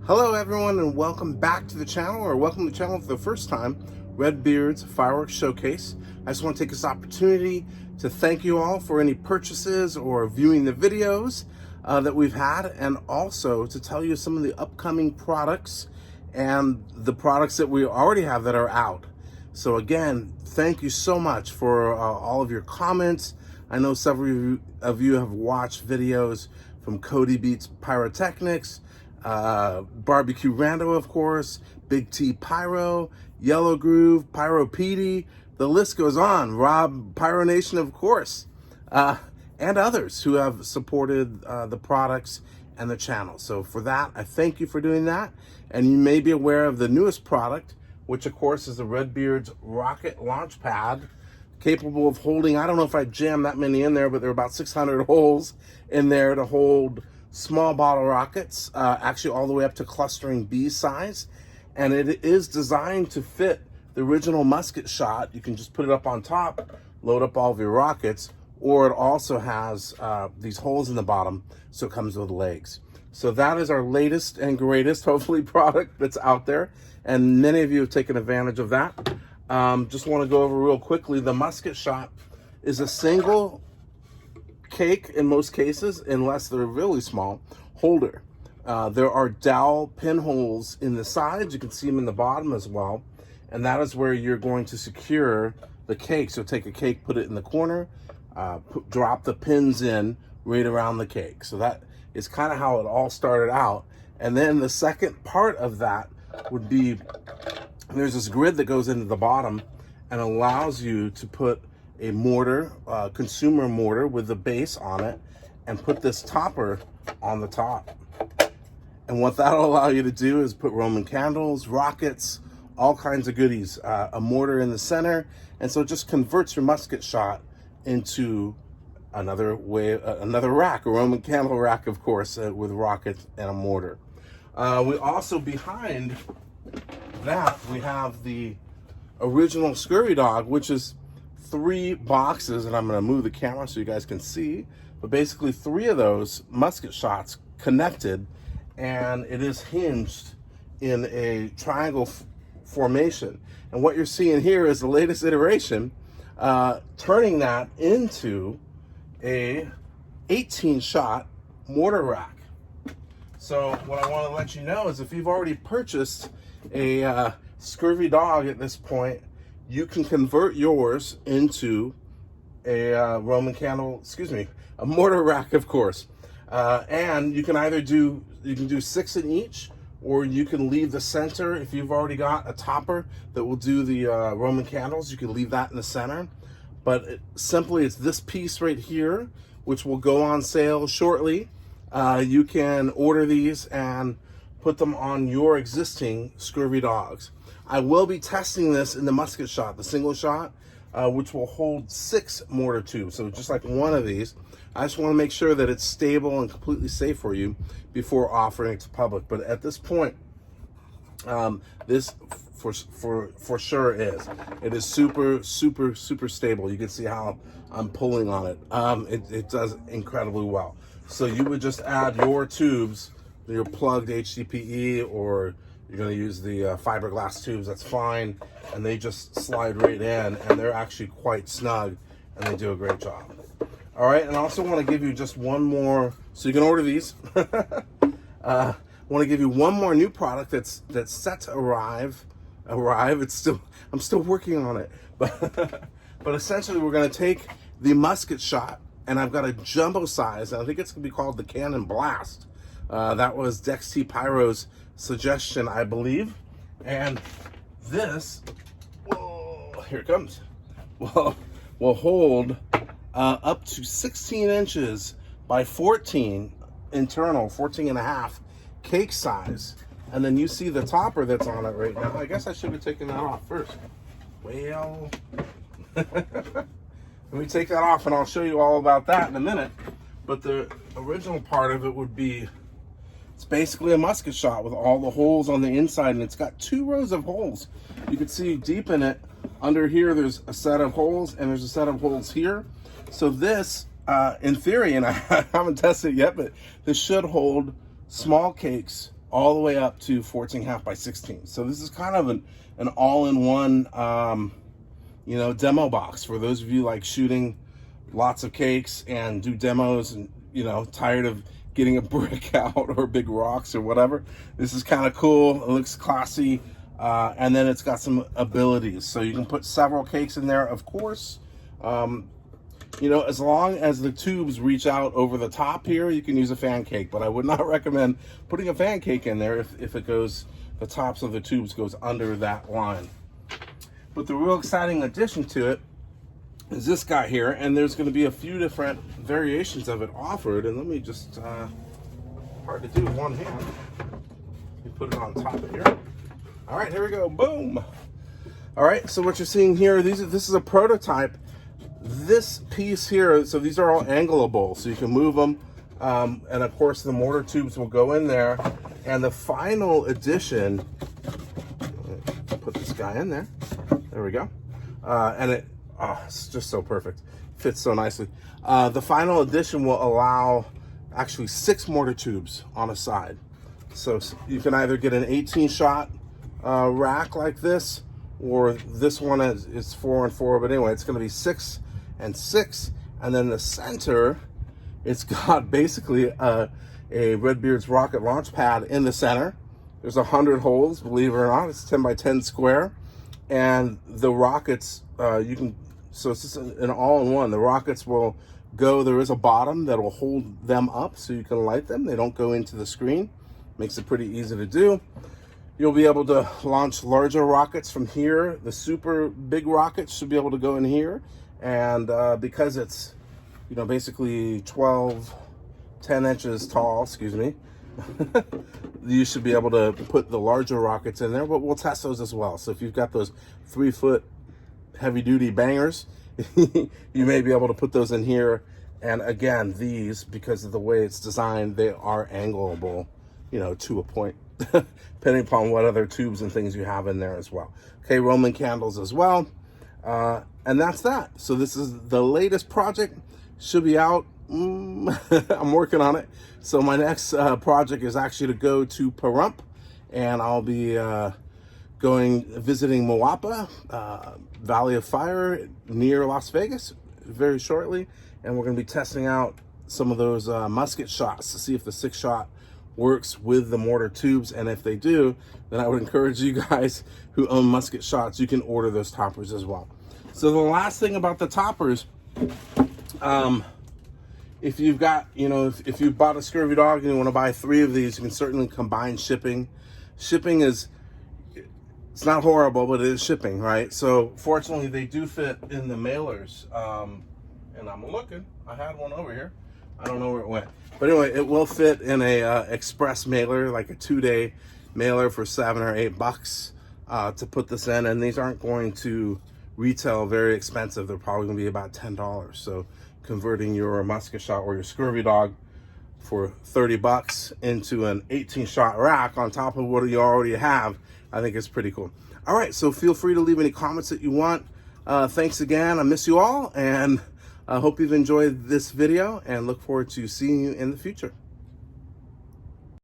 Hello everyone and welcome back to the channel, or welcome to the channel for the first time, Redbeard's Fireworks Showcase. I just want to take this opportunity to thank you all for any purchases or viewing the videos that we've had, and also to tell you some of the upcoming products and the products that we already have that are out. So again, thank you so much for all of your comments. I know several of you have watched videos from Cody Beats Pyrotechnics, Barbecue Rando, of course, Big T Pyro, Yellow Groove, Pyro PD, the list goes on. Rob Pyro Nation, of course, and others who have supported the products and the channel. So for that, I thank you for doing that. And you may be aware of the newest product, which of course is the Redbeard's Rocket Launch Pad, capable of holding, I don't know if I jammed that many in there, but there are about 600 holes in there to hold small bottle rockets, actually all the way up to clustering B size. And it is designed to fit the original musket shot. You can just put it up on top, load up all of your rockets, or it also has these holes in the bottom, so it comes with legs. So that is our latest and greatest, hopefully, product that's out there. And many of you have taken advantage of that. Just want to go over real quickly. The musket shot is a single cake in most cases, unless they're really small, holder. There are dowel pinholes in the sides. You can see them in the bottom as well. And that is where you're going to secure the cake. So take a cake, put it in the corner, drop the pins in right around the cake. So that is kind of how it all started out. And then the second part of that would be, there's this grid that goes into the bottom and allows you to put a mortar, consumer mortar with the base on it, and put this topper on the top. And what that'll allow you to do is put Roman candles, rockets, all kinds of goodies, a mortar in the center. And so it just converts your musket shot into another rack, a Roman candle rack, of course, with rockets and a mortar. We also, behind that, we have the original Scurvy dog, which is 3 boxes, and I'm going to move the camera so you guys can see, but basically 3 of those musket shots connected, and it is hinged in a triangle formation. And what you're seeing here is the latest iteration, turning that into a 18-shot mortar rack. So what I want to let you know is, if you've already purchased a Scurvy dog at this point, you can convert yours into a Roman candle, a mortar rack, of course. And you can either do 6 in each, or you can leave the center. If you've already got a topper that will do the Roman candles, you can leave that in the center. But it's this piece right here, which will go on sale shortly. You can order these and put them on your existing Scurvy dogs. I will be testing this in the musket shot, the single shot, which will hold 6 mortar tubes. So just like one of these, I just want to make sure that it's stable and completely safe for you before offering it to public. But at this point, this for sure is. It is super stable. You can see how I'm pulling on it. It does incredibly well. So you would just add your tubes, your plugged HDPE, or you're going to use the fiberglass tubes, that's fine. And they just slide right in, and they're actually quite snug, and they do a great job. All right, and I also want to give you just one more, so you can order these. I want to give you one more new product that's set to arrive. I'm still working on it. But essentially, we're going to take the musket shot, and I've got a jumbo size, and I think it's going to be called the Cannon Blast. That was Dex T Pyro's suggestion, I believe. And this, whoa, here it comes, will hold up to 16 inches by 14 internal, 14 and a half cake size. And then you see the topper that's on it right now. I guess I should have taken that off first. Well, let me take that off and I'll show you all about that in a minute. But the original part of it would be, it's basically a musket shot with all the holes on the inside, and it's got 2 rows of holes. You can see deep in it, under here, there's a set of holes, and there's a set of holes here. So this, in theory, and I haven't tested it yet, but this should hold small cakes all the way up to 14.5 by 16. So this is kind of an all-in-one, you know, demo box for those of you like shooting lots of cakes and do demos and, you know, tired of getting a brick out or big rocks or whatever. This is kind of cool. It looks classy. And then it's got some abilities. So you can put several cakes in there, of course. You know, as long as the tubes reach out over the top here, you can use a fan cake, but I would not recommend putting a fan cake in there if it goes, the tops of the tubes goes under that line. But the real exciting addition to it is this guy here, and there's going to be a few different variations of it offered. And let me just, hard to do with one hand. Let me put it on top of here. All right, here we go, boom. All right, so what you're seeing here, this is a prototype. This piece here, so these are all angleable, so you can move them. And of course the mortar tubes will go in there. And the final edition, put this guy in there. There we go. And it's just so perfect. Fits so nicely. The final edition will allow actually 6 mortar tubes on a side. So you can either get an 18 shot rack like this, or this one is 4 and 4, but anyway, it's going to be 6 and 6, and then the center, it's got basically a Redbeard's rocket launch pad in the center. There's 100 holes, believe it or not. It's 10 by 10 square, and the rockets, so it's just an all-in-one. The rockets will go, there is a bottom that will hold them up so you can light them. They don't go into the screen. Makes it pretty easy to do. You'll be able to launch larger rockets from here. The super big rockets should be able to go in here. And because it's, you know, basically 10 inches tall, excuse me, you should be able to put the larger rockets in there, but we'll test those as well. So if you've got those 3-foot heavy duty bangers, you may be able to put those in here. And again, these, because of the way it's designed, they are angleable, you know, to a point, depending upon what other tubes and things you have in there as well. Okay, Roman candles as well. And that's that. So this is the latest project. Should be out. I'm working on it. So my next project is actually to go to Pahrump, and I'll be visiting Moapa, Valley of Fire near Las Vegas very shortly. And we're going to be testing out some of those musket shots to see if the 6-shot works with the mortar tubes. And if they do, then I would encourage you guys who own musket shots, you can order those toppers as well. So the last thing about the toppers, if you've got, you know, if you bought a Scurvy dog and you want to buy 3 of these, you can certainly combine shipping. Shipping is, it's not horrible, but it is shipping, right? So fortunately they do fit in the mailers. And I'm looking, I had one over here. I don't know where it went. But anyway, it will fit in a express mailer, like a 2-day mailer for $7 or $8 to put this in. And these aren't going to retail very expensive. They're probably gonna be about $10. So converting your musket shot or your Scurvy dog for 30 bucks into an 18-shot rack on top of what you already have, I think is pretty cool. All right, so feel free to leave any comments that you want. Thanks again. I miss you all, and I hope you've enjoyed this video and look forward to seeing you in the future.